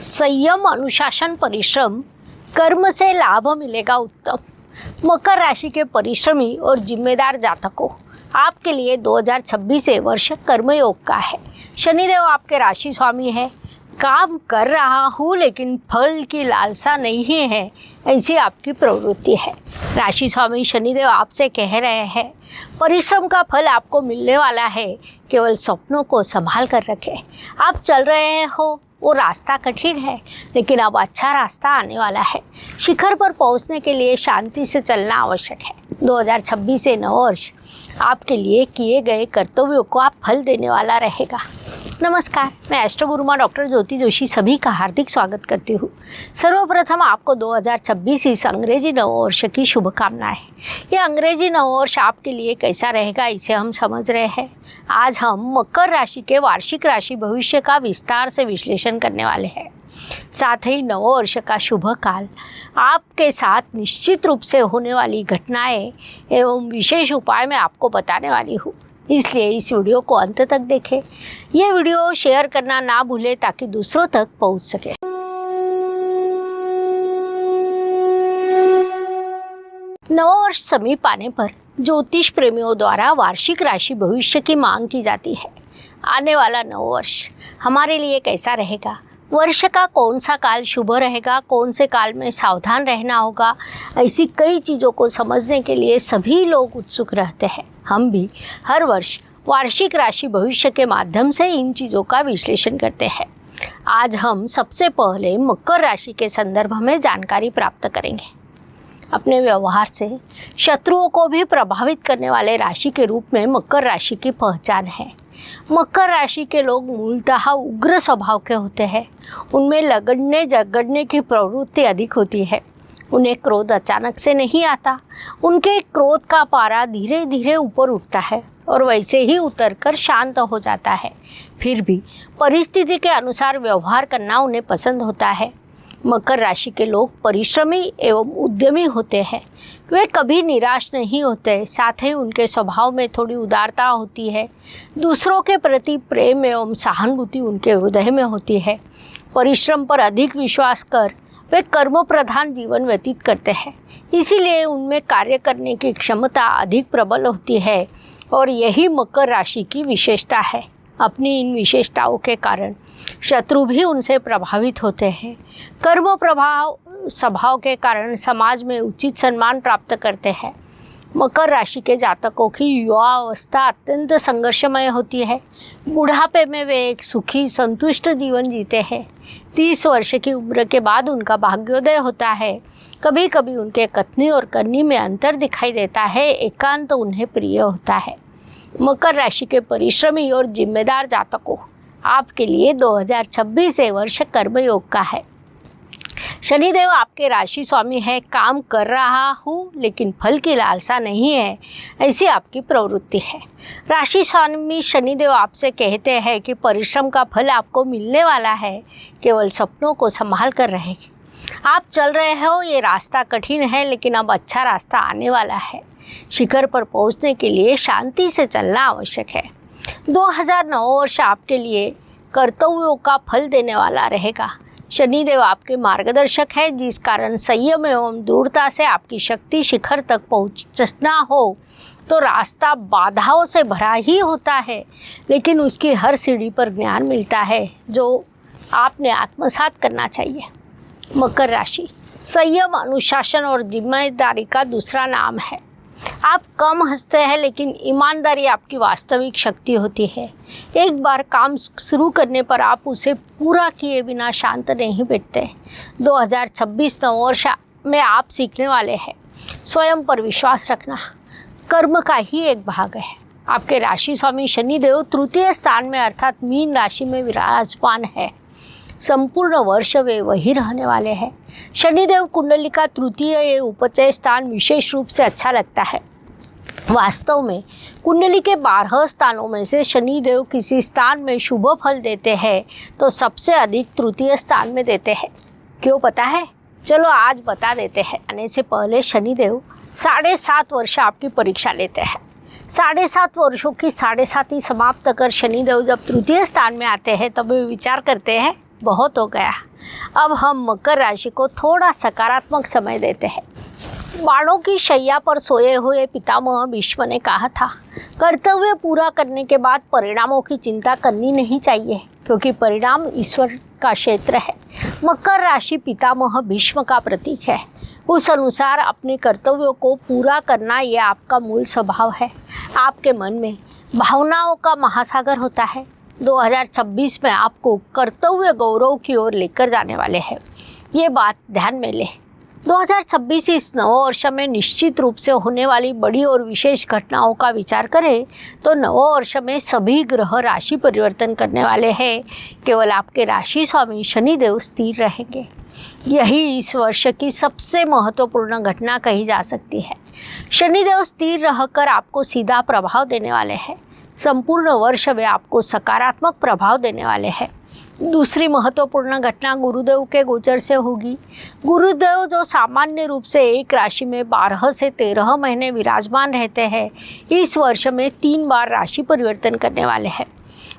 संयम, अनुशासन, परिश्रम, कर्म से लाभ मिलेगा उत्तम। मकर राशि के परिश्रमी और जिम्मेदार जातकों, आपके लिए 2026 वर्ष कर्मयोग का है। शनिदेव आपके राशि स्वामी है। काम कर रहा हूँ लेकिन फल की लालसा नहीं है, ऐसी आपकी प्रवृत्ति है। राशि स्वामी शनिदेव आपसे कह रहे हैं, परिश्रम का फल आपको मिलने वाला है, केवल सपनों को संभाल कर रखें। आप चल रहे हो, वो रास्ता कठिन है, लेकिन अब अच्छा रास्ता आने वाला है। शिखर पर पहुंचने के लिए शांति से चलना आवश्यक है। 2026 से नव वर्ष आपके लिए किए गए कर्तव्यों को आप फल देने वाला रहेगा। नमस्कार, मैं एस्ट्रो गुरुमा डॉक्टर ज्योति जोशी सभी का हार्दिक स्वागत करती हूँ। सर्वप्रथम आपको 2026 इस अंग्रेजी नववर्ष की शुभकामनाएं। ये अंग्रेजी नववर्ष आपके लिए कैसा रहेगा, इसे हम समझ रहे हैं। आज हम मकर राशि के वार्षिक राशि भविष्य का विस्तार से विश्लेषण करने वाले हैं। साथ ही नववर्ष का शुभ काल, आपके साथ निश्चित रूप से होने वाली घटनाएं एवं विशेष उपाय मैं आपको बताने वाली हूँ, इसलिए इस वीडियो को अंत तक देखें। ये वीडियो शेयर करना ना भूलें ताकि दूसरों तक पहुंच सके। नववर्ष समीप आने पर ज्योतिष प्रेमियों द्वारा वार्षिक राशि भविष्य की मांग की जाती है। आने वाला नववर्ष हमारे लिए कैसा रहेगा, वर्ष का कौन सा काल शुभ रहेगा, कौन से काल में सावधान रहना होगा, ऐसी कई चीज़ों को समझने के लिए सभी लोग उत्सुक रहते हैं। हम भी हर वर्ष वार्षिक राशि भविष्य के माध्यम से इन चीज़ों का विश्लेषण करते हैं। आज हम सबसे पहले मकर राशि के संदर्भ में जानकारी प्राप्त करेंगे। अपने व्यवहार से शत्रुओं को भी प्रभावित करने वाले राशि के रूप में मकर राशि की पहचान है। मकर राशि के लोग मूलतः उग्र स्वभाव के होते हैं। उनमें लगड़ने झगड़ने की प्रवृत्ति अधिक होती है। उन्हें क्रोध अचानक से नहीं आता। उनके क्रोध का पारा धीरे धीरे ऊपर उठता है और वैसे ही उतरकर शांत हो जाता है। फिर भी परिस्थिति के अनुसार व्यवहार करना उन्हें पसंद होता है। मकर राशि के लोग परिश्रमी एवं उद्यमी होते हैं। वे कभी निराश नहीं होते। साथ ही उनके स्वभाव में थोड़ी उदारता होती है। दूसरों के प्रति प्रेम एवं सहानुभूति उनके हृदय में होती है। परिश्रम पर अधिक विश्वास कर वे कर्म प्रधान जीवन व्यतीत करते हैं। इसीलिए उनमें कार्य करने की क्षमता अधिक प्रबल होती है और यही मकर राशि की विशेषता है। अपनी इन विशेषताओं के कारण शत्रु भी उनसे प्रभावित होते हैं। कर्म प्रभाव स्वभाव के कारण समाज में उचित सम्मान प्राप्त करते हैं। मकर राशि के जातकों की युवा अवस्था अत्यंत संघर्षमय होती है। बुढ़ापे में वे एक सुखी संतुष्ट जीवन जीते हैं। 30 वर्ष की उम्र के बाद उनका भाग्योदय होता है। कभी कभी उनके कथनी और करनी में अंतर दिखाई देता है। एकांत उन्हें प्रिय होता है। मकर राशि के परिश्रमी और जिम्मेदार जातकों, आपके लिए 2026 वर्ष कर्मयोग का है। शनिदेव आपके राशि स्वामी है। काम कर रहा हूँ लेकिन फल की लालसा नहीं है, ऐसी आपकी प्रवृत्ति है। राशि स्वामी शनिदेव आपसे कहते हैं कि परिश्रम का फल आपको मिलने वाला है, केवल सपनों को संभाल कर रहेगी। आप चल रहे हो, ये रास्ता कठिन है, लेकिन अब अच्छा रास्ता आने वाला है। शिखर पर पहुंचने के लिए शांति से चलना आवश्यक है। 2009 वर्ष आपके लिए कर्तव्यों का फल देने वाला रहेगा। शनिदेव आपके मार्गदर्शक है, जिस कारण संयम एवं दृढ़ता से आपकी शक्ति शिखर तक पहुंचना हो तो रास्ता बाधाओं से भरा ही होता है, लेकिन उसकी हर सीढ़ी पर ज्ञान मिलता है जो आपने आत्मसात करना चाहिए। मकर राशि संयम, अनुशासन और जिम्मेदारी का दूसरा नाम है। आप कम हंसते हैं, लेकिन ईमानदारी आपकी वास्तविक शक्ति होती है। एक बार काम शुरू करने पर आप उसे पूरा किए बिना शांत नहीं बैठते। 2026 नववर्ष में आप सीखने वाले हैं स्वयं पर विश्वास रखना कर्म का ही एक भाग है। आपके राशि स्वामी शनिदेव तृतीय स्थान में अर्थात मीन राशि में विराजमान है। संपूर्ण वर्ष वे वही रहने वाले हैं। शनिदेव कुंडली का तृतीय उपचय स्थान विशेष रूप से अच्छा लगता है। वास्तव में कुंडली के 12 स्थानों में से शनिदेव किसी स्थान में शुभ फल देते हैं तो सबसे अधिक तृतीय स्थान में देते हैं। क्यों पता है? चलो आज बता देते हैं। आने से पहले शनिदेव 7.5 वर्ष आपकी परीक्षा लेते हैं। 7.5 वर्षों की 7.5 समाप्त कर शनिदेव जब तृतीय स्थान में आते हैं तब वे विचार करते हैं बहुत हो गया। अब हम मकर राशि को थोड़ा सकारात्मक समय देते हैं। बाणों की शैया पर सोए हुए पितामह भीष्म ने कहा था, कर्तव्य पूरा करने के बाद परिणामों की चिंता करनी नहीं चाहिए, क्योंकि परिणाम ईश्वर का क्षेत्र है। मकर राशि पितामह भीष्म का प्रतीक है। उस अनुसार अपने कर्तव्यों को पूरा करना यह आपका मूल स्वभाव है। आपके मन में भावनाओं का महासागर होता है। 2026 में आपको कर्तव्य गौरव की ओर लेकर जाने वाले हैं, ये बात ध्यान में लें। 2026 इस नववर्ष में निश्चित रूप से होने वाली बड़ी और विशेष घटनाओं का विचार करें तो नववर्ष में सभी ग्रह राशि परिवर्तन करने वाले हैं। केवल आपके राशि स्वामी शनिदेव स्थिर रहेंगे। यही इस वर्ष की सबसे महत्वपूर्ण घटना कही जा सकती है। शनिदेव स्थिर रहकर आपको सीधा प्रभाव देने वाले हैं। संपूर्ण वर्ष में आपको सकारात्मक प्रभाव देने वाले हैं। दूसरी महत्वपूर्ण घटना गुरुदेव के गोचर से होगी। गुरुदेव जो सामान्य रूप से एक राशि में 12 से 13 महीने विराजमान रहते हैं, इस वर्ष में 3 बार राशि परिवर्तन करने वाले हैं।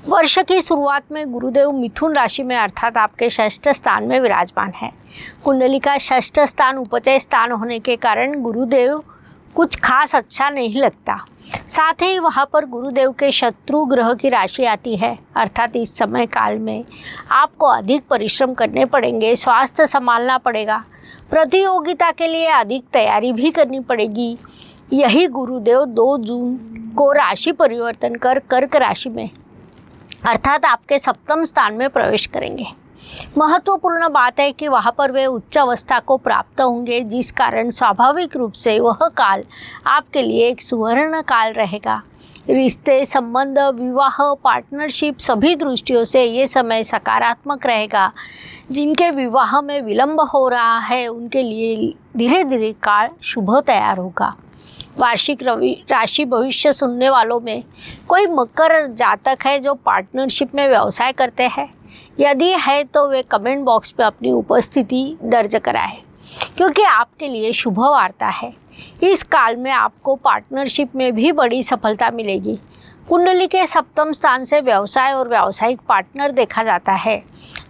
वर्ष की शुरुआत में गुरुदेव मिथुन राशि में अर्थात आपके षष्ठ स्थान में विराजमान है। कुंडली का षष्ठ स्थान उपचय स्थान होने के कारण गुरुदेव कुछ खास अच्छा नहीं लगता। साथ ही वहाँ पर गुरुदेव के शत्रु ग्रह की राशि आती है, अर्थात इस समय काल में आपको अधिक परिश्रम करने पड़ेंगे, स्वास्थ्य संभालना पड़ेगा, प्रतियोगिता के लिए अधिक तैयारी भी करनी पड़ेगी। यही गुरुदेव 2 जून को राशि परिवर्तन कर कर्क राशि में अर्थात आपके सप्तम स्थान में प्रवेश करेंगे। महत्वपूर्ण बात है कि वहाँ पर वे उच्च अवस्था को प्राप्त होंगे, जिस कारण स्वाभाविक रूप से वह काल आपके लिए एक सुवर्ण काल रहेगा। रिश्ते, संबंध, विवाह, पार्टनरशिप सभी दृष्टियों से ये समय सकारात्मक रहेगा। जिनके विवाह में विलंब हो रहा है उनके लिए धीरे धीरे काल शुभ तैयार होगा। वार्षिक राशि भविष्य सुनने वालों में कोई मकर जातक है जो पार्टनरशिप में व्यवसाय करते हैं? यदि है तो वे कमेंट बॉक्स में अपनी उपस्थिति दर्ज कराएं, क्योंकि आपके लिए शुभ वार्ता है। इस काल में आपको पार्टनरशिप में भी बड़ी सफलता मिलेगी। कुंडली के सप्तम स्थान से व्यवसाय और व्यावसायिक पार्टनर देखा जाता है।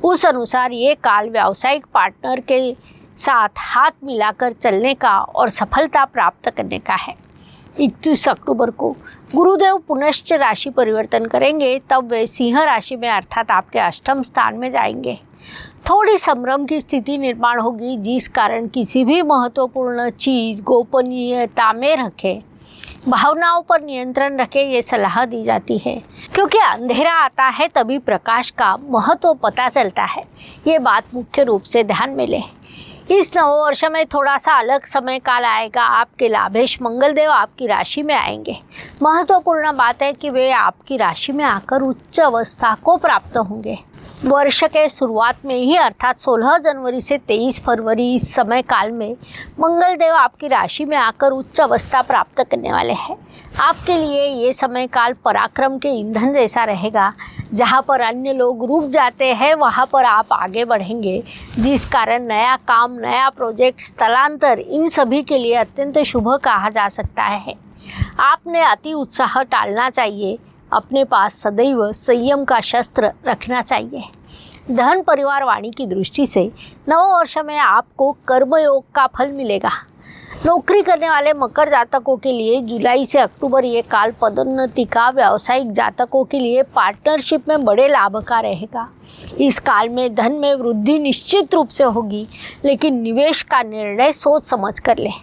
उस अनुसार ये काल व्यावसायिक पार्टनर के साथ हाथ मिलाकर चलने का और सफलता प्राप्त करने का है। 31 अक्टूबर को गुरुदेव पुनश्च राशि परिवर्तन करेंगे, तब वे सिंह राशि में अर्थात आपके अष्टम स्थान में जाएंगे। थोड़ी संभ्रम की स्थिति निर्माण होगी, जिस कारण किसी भी महत्वपूर्ण चीज़ गोपनीयता में रखें। भावनाओं पर नियंत्रण रखें, ये सलाह दी जाती है, क्योंकि अंधेरा आता है तभी प्रकाश का महत्व पता चलता है। ये बात मुख्य रूप से ध्यान में लें। इस नववर्ष में थोड़ा सा अलग समय काल आएगा। आपके लाभेश मंगलदेव आपकी राशि में आएंगे। महत्वपूर्ण बात है कि वे आपकी राशि में आकर उच्च अवस्था को प्राप्त होंगे। वर्ष के शुरुआत में ही अर्थात 16 जनवरी से 23 फरवरी इस समय काल में मंगलदेव आपकी राशि में आकर उच्च अवस्था प्राप्त करने वाले हैं। आपके लिए ये समय काल पराक्रम के ईंधन जैसा रहेगा। जहाँ पर अन्य लोग रुक जाते हैं वहाँ पर आप आगे बढ़ेंगे, जिस कारण नया काम, नया प्रोजेक्ट, स्थलांतर इन सभी के लिए अत्यंत शुभ कहा जा सकता है। आपने अति उत्साह टालना चाहिए। अपने पास सदैव संयम का शस्त्र रखना चाहिए। धन, परिवार, वाणी की दृष्टि से नववर्ष में आपको कर्मयोग का फल मिलेगा। नौकरी करने वाले मकर जातकों के लिए जुलाई से अक्टूबर ये काल पदोन्नति का, व्यावसायिक जातकों के लिए पार्टनरशिप में बड़े लाभ का रहेगा। इस काल में धन में वृद्धि निश्चित रूप से होगी, लेकिन निवेश का निर्णय सोच समझ कर लें।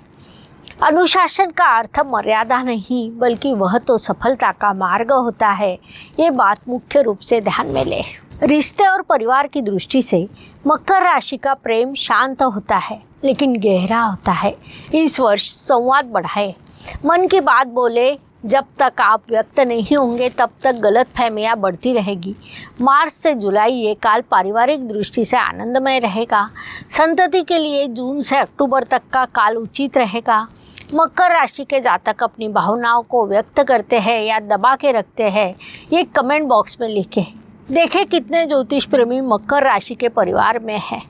अनुशासन का अर्थ मर्यादा नहीं, बल्कि वह तो सफलता का मार्ग होता है। ये बात मुख्य रूप से ध्यान में लें। रिश्ते और परिवार की दृष्टि से मकर राशि का प्रेम शांत होता है, लेकिन गहरा होता है। इस वर्ष संवाद बढ़ाएं, मन की बात बोले। जब तक आप व्यक्त नहीं होंगे तब तक गलतफहमियां बढ़ती रहेगी। मार्च से जुलाई ये काल पारिवारिक दृष्टि से आनंदमय रहेगा। संतति के लिए जून से अक्टूबर तक का काल उचित रहेगा। मकर राशि के जातक अपनी भावनाओं को व्यक्त करते हैं या दबा के रखते हैं, ये कमेंट बॉक्स में लिखें। देखें कितने ज्योतिष प्रेमी मकर राशि के परिवार में हैं।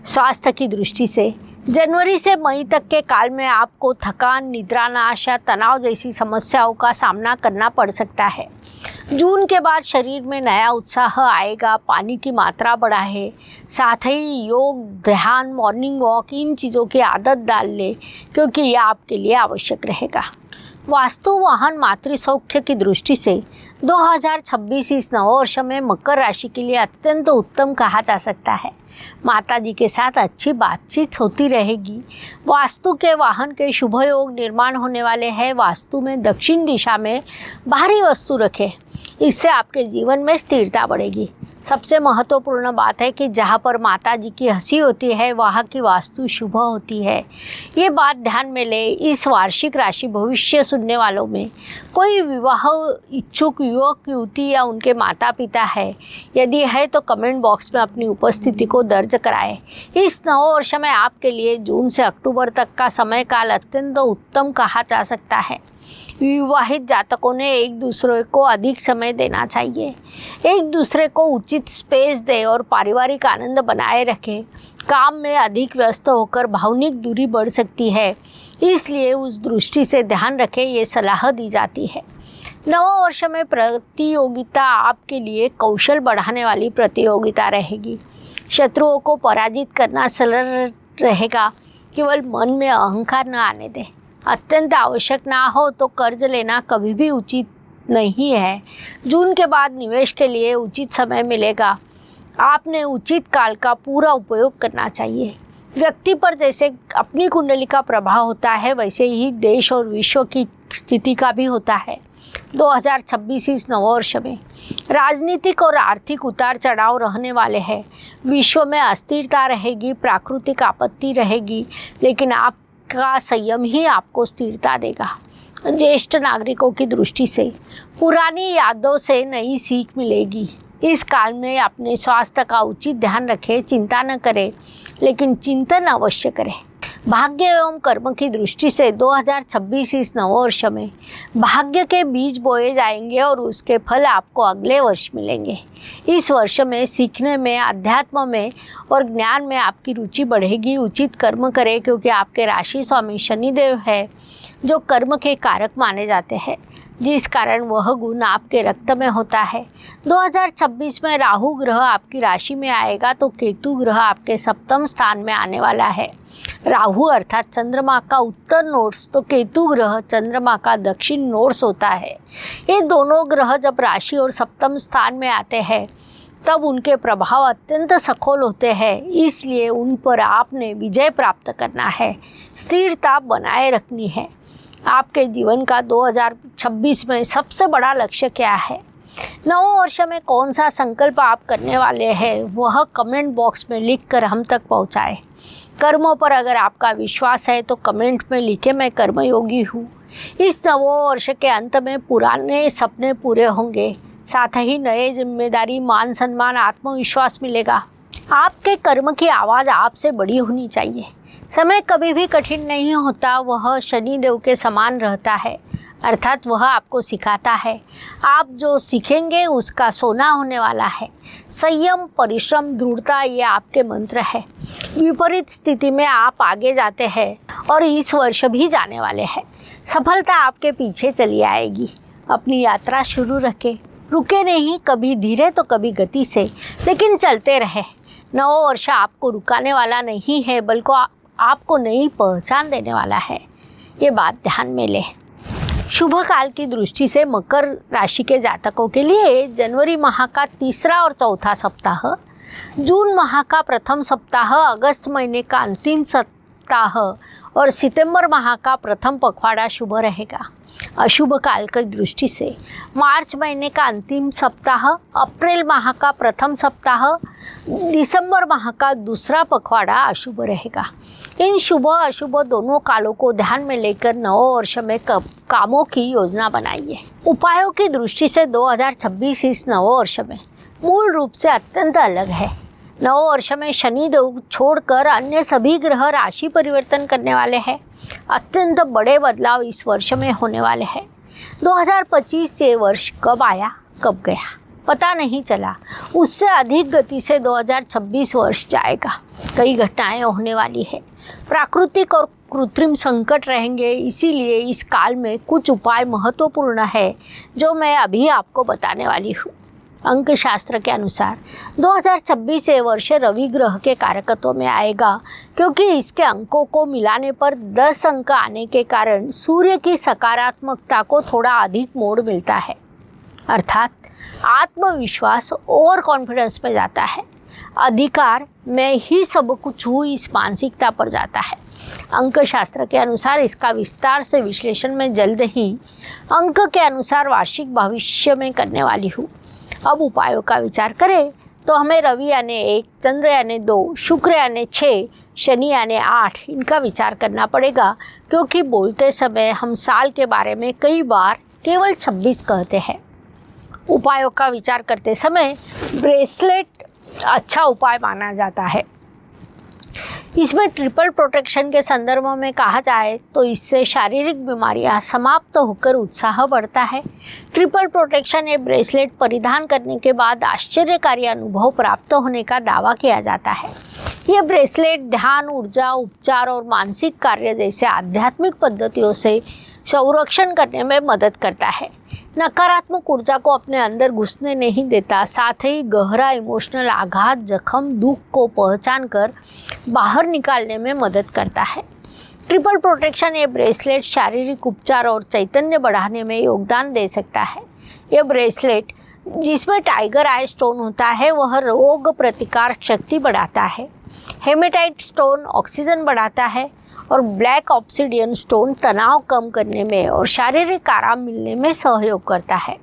स्वास्थ्य की दृष्टि से जनवरी से मई तक के काल में आपको थकान, निद्रानाश या तनाव जैसी समस्याओं का सामना करना पड़ सकता है। जून के बाद शरीर में नया उत्साह आएगा। पानी की मात्रा बढ़ाए, साथ ही योग, ध्यान, मॉर्निंग वॉक, इन चीज़ों की आदत डाल ले, क्योंकि यह आपके लिए आवश्यक रहेगा। वास्तु वाहन मातृसौख्य की दृष्टि से 2026 इस नववर्ष में मकर राशि के लिए अत्यंत उत्तम कहा जा सकता है। माता जी के साथ अच्छी बातचीत होती रहेगी। वास्तु के वाहन के शुभ योग निर्माण होने वाले हैं। वास्तु में दक्षिण दिशा में भारी वस्तु रखें, इससे आपके जीवन में स्थिरता बढ़ेगी। सबसे महत्वपूर्ण बात है कि जहाँ पर माता जी की हंसी होती है वहाँ की वास्तु शुभ होती है। ये बात ध्यान में ले। इस वार्षिक राशि भविष्य सुनने वालों में कोई विवाह इच्छुक युवक युवती या उनके माता पिता है, यदि है तो कमेंट बॉक्स में अपनी उपस्थिति को दर्ज कराएं। इस नववर्ष में आपके लिए जून से अक्टूबर तक का समय काल अत्यंत उत्तम कहा जा सकता है। विवाहित जातकों ने एक दूसरे को अधिक समय देना चाहिए, एक दूसरे को उचित स्पेस दे और पारिवारिक आनंद बनाए रखें। काम में अधिक व्यस्त होकर भावनिक दूरी बढ़ सकती है, इसलिए उस दृष्टि से ध्यान रखें, ये सलाह दी जाती है। नववर्ष में प्रतियोगिता आपके लिए कौशल बढ़ाने वाली प्रतियोगिता रहेगी। शत्रुओं को पराजित करना सरल रहेगा। केवल मन में अहंकार न आने दें। अत्यंत आवश्यक ना हो तो कर्ज लेना कभी भी उचित नहीं है। जून के बाद निवेश के लिए उचित समय मिलेगा। आपने उचित काल का पूरा उपयोग करना चाहिए। व्यक्ति पर जैसे अपनी कुंडली का प्रभाव होता है, वैसे ही देश और विश्व की स्थिति का भी होता है। 2026 इस नववर्ष में राजनीतिक और आर्थिक उतार चढ़ाव रहने वाले हैं। विश्व में अस्थिरता रहेगी, प्राकृतिक आपत्ति रहेगी, लेकिन आपका संयम ही आपको स्थिरता देगा। ज्येष्ठ नागरिकों की दृष्टि से पुरानी यादों से नई सीख मिलेगी। इस काल में अपने स्वास्थ्य का उचित ध्यान रखें। चिंता न करें, लेकिन चिंतन अवश्य करें। भाग्य एवं कर्म की दृष्टि से 2026 इस नववर्ष में भाग्य के बीज बोए जाएंगे और उसके फल आपको अगले वर्ष मिलेंगे। इस वर्ष में सीखने में, अध्यात्म में और ज्ञान में आपकी रुचि बढ़ेगी। उचित कर्म करें, क्योंकि आपके राशि स्वामी शनिदेव है, जो कर्म के कारक माने जाते हैं, जिस कारण वह गुण आपके रक्त में होता है। 2026 में राहु ग्रह आपकी राशि में आएगा तो केतु ग्रह आपके सप्तम स्थान में आने वाला है। राहु अर्थात चंद्रमा का उत्तर नोड्स, तो केतु ग्रह चंद्रमा का दक्षिण नोड्स होता है। ये दोनों ग्रह जब राशि और सप्तम स्थान में आते हैं तब उनके प्रभाव अत्यंत सखोल होते हैं, इसलिए उन पर आपने विजय प्राप्त करना है, स्थिरता बनाए रखनी है। आपके जीवन का 2026 में सबसे बड़ा लक्ष्य क्या है? नव वर्ष में कौन सा संकल्प आप करने वाले हैं, वह कमेंट बॉक्स में लिखकर हम तक पहुंचाएं। कर्मों पर अगर आपका विश्वास है तो कमेंट में लिखें, मैं कर्मयोगी हूँ। इस नव वर्ष के अंत में पुराने सपने पूरे होंगे, साथ ही नए जिम्मेदारी, मान सम्मान, आत्मविश्वास मिलेगा। आपके कर्म की आवाज़ आपसे बड़ी होनी चाहिए। समय कभी भी कठिन नहीं होता, वह शनिदेव के समान रहता है, अर्थात वह आपको सिखाता है। आप जो सीखेंगे उसका सोना होने वाला है। संयम, परिश्रम, दृढ़ता ये आपके मंत्र है। विपरीत स्थिति में आप आगे जाते हैं और इस वर्ष भी जाने वाले हैं। सफलता आपके पीछे चली आएगी। अपनी यात्रा शुरू रखें, रुके नहीं, कभी धीरे तो कभी गति से, लेकिन चलते रहे। नव वर्ष आपको रुकाने वाला नहीं है, बल्कि आपको नई पहचान देने वाला है। ये बात ध्यान में लें। शुभ काल की दृष्टि से मकर राशि के जातकों के लिए जनवरी माह का तीसरा और चौथा सप्ताह, जून माह का प्रथम सप्ताह, अगस्त महीने का अंतिम सप्ताह और सितंबर माह का प्रथम पखवाड़ा शुभ रहेगा। अशुभ काल की दृष्टि से मार्च महीने का अंतिम सप्ताह, अप्रैल माह का प्रथम सप्ताह, दिसंबर माह का दूसरा पखवाड़ा अशुभ रहेगा। इन शुभ अशुभ दोनों कालों को ध्यान में लेकर नव वर्ष में कामों की योजना बनाइए। उपायों की दृष्टि से 2026 इस नव वर्ष में मूल रूप से अत्यंत अलग है। नव वर्ष में शनिदेव छोड़कर अन्य सभी ग्रह राशि परिवर्तन करने वाले हैं। अत्यंत बड़े बदलाव इस वर्ष में होने वाले हैं। 2025 से वर्ष कब आया कब गया, पता नहीं चला। उससे अधिक गति से 2026 वर्ष जाएगा। कई घटनाएं होने वाली है, प्राकृतिक और कृत्रिम संकट रहेंगे। इसीलिए इस काल में कुछ उपाय महत्वपूर्ण है जो मैं अभी आपको बताने वाली हूँ। अंक शास्त्र के अनुसार 2026 ये वर्ष रवि ग्रह के कारकत्व में आएगा, क्योंकि इसके अंकों को मिलाने पर 10 अंक आने के कारण सूर्य की सकारात्मकता को थोड़ा अधिक मोड़ मिलता है, अर्थात आत्मविश्वास ओवर कॉन्फिडेंस में जाता है। अधिकार मैं ही सब कुछ हूँ इस मानसिकता पर जाता है। अंक शास्त्र के अनुसार इसका विस्तार से विश्लेषण मैं जल्द ही अंक के अनुसार वार्षिक भविष्य में करने वाली हूँ। अब उपायों का विचार करें तो हमें रवि यानी 1, चंद्र यानी 2, शुक्र यानी 6, शनि यानी 8 इनका विचार करना पड़ेगा, क्योंकि बोलते समय हम साल के बारे में कई बार केवल 26 कहते हैं। उपायों का विचार करते समय ब्रेसलेट अच्छा उपाय माना जाता है। इसमें ट्रिपल प्रोटेक्शन के संदर्भ में कहा जाए तो इससे शारीरिक बीमारियां समाप्त होकर उत्साह बढ़ता है। ट्रिपल प्रोटेक्शन ये ब्रेसलेट परिधान करने के बाद आश्चर्यकारी अनुभव प्राप्त होने का दावा किया जाता है। ये ब्रेसलेट ध्यान, ऊर्जा, उपचार और मानसिक कार्य जैसे आध्यात्मिक पद्धतियों से संरक्षण करने में मदद करता है। नकारात्मक ऊर्जा को अपने अंदर घुसने नहीं देता, साथ ही गहरा इमोशनल आघात, जख्म, दुख को पहचान कर बाहर निकालने में मदद करता है। ट्रिपल प्रोटेक्शन ये ब्रेसलेट शारीरिक उपचार और चैतन्य बढ़ाने में योगदान दे सकता है। यह ब्रेसलेट जिसमें टाइगर आई स्टोन होता है वह रोग प्रतिकार शक्ति बढ़ाता है। हेमेटाइट स्टोन ऑक्सीजन बढ़ाता है और ब्लैक ऑब्सिडियन स्टोन तनाव कम करने में और शारीरिक आराम मिलने में सहयोग करता है।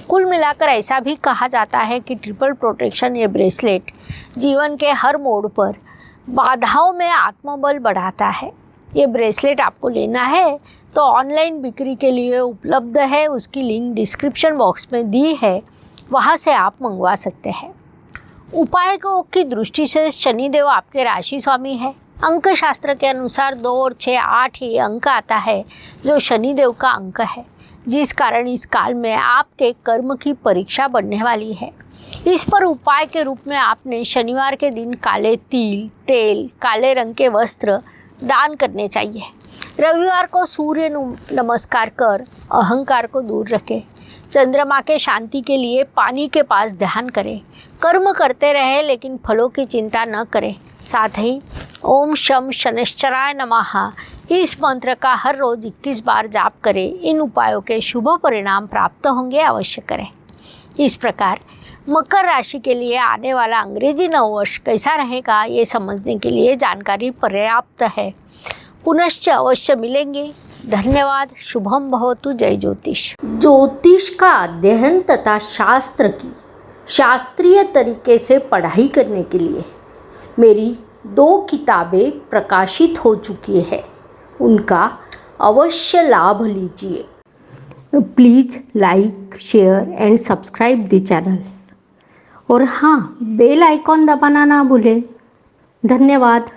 कुल मिलाकर ऐसा भी कहा जाता है कि ट्रिपल प्रोटेक्शन ये ब्रेसलेट जीवन के हर मोड़ पर बाधाओं में आत्मबल बढ़ाता है। ये ब्रेसलेट आपको लेना है तो ऑनलाइन बिक्री के लिए उपलब्ध है, उसकी लिंक डिस्क्रिप्शन बॉक्स में दी है, वहाँ से आप मंगवा सकते हैं। उपाय की दृष्टि से शनिदेव आपके राशि स्वामी है। अंक शास्त्र के अनुसार 2 और 6, 8 ही अंक आता है जो शनिदेव का अंक है, जिस कारण इस काल में आपके कर्म की परीक्षा बढ़ने वाली है। इस पर उपाय के रूप में आपने शनिवार के दिन काले तिल, तेल, काले रंग के वस्त्र दान करने चाहिए। रविवार को सूर्य नमस्कार कर अहंकार को दूर रखें। चंद्रमा के शांति के लिए पानी के पास ध्यान करें। कर्म करते रहे लेकिन फलों की चिंता न करें। साथ ही ओम शम शनैश्चराय नमः इस मंत्र का हर रोज 21 बार जाप करें। इन उपायों के शुभ परिणाम प्राप्त होंगे, अवश्य करें। इस प्रकार मकर राशि के लिए आने वाला अंग्रेजी नववर्ष कैसा रहेगा ये समझने के लिए जानकारी पर्याप्त है। पुनश्च अवश्य मिलेंगे। धन्यवाद। शुभम भवतु। जय ज्योतिष। ज्योतिष का अध्ययन तथा शास्त्र की शास्त्रीय तरीके से पढ़ाई करने के लिए मेरी 2 किताबें प्रकाशित हो चुकी है, उनका अवश्य लाभ लीजिए। Please like, share and subscribe the channel और हाँ, बेल आइकॉन दबाना ना भूलें। धन्यवाद।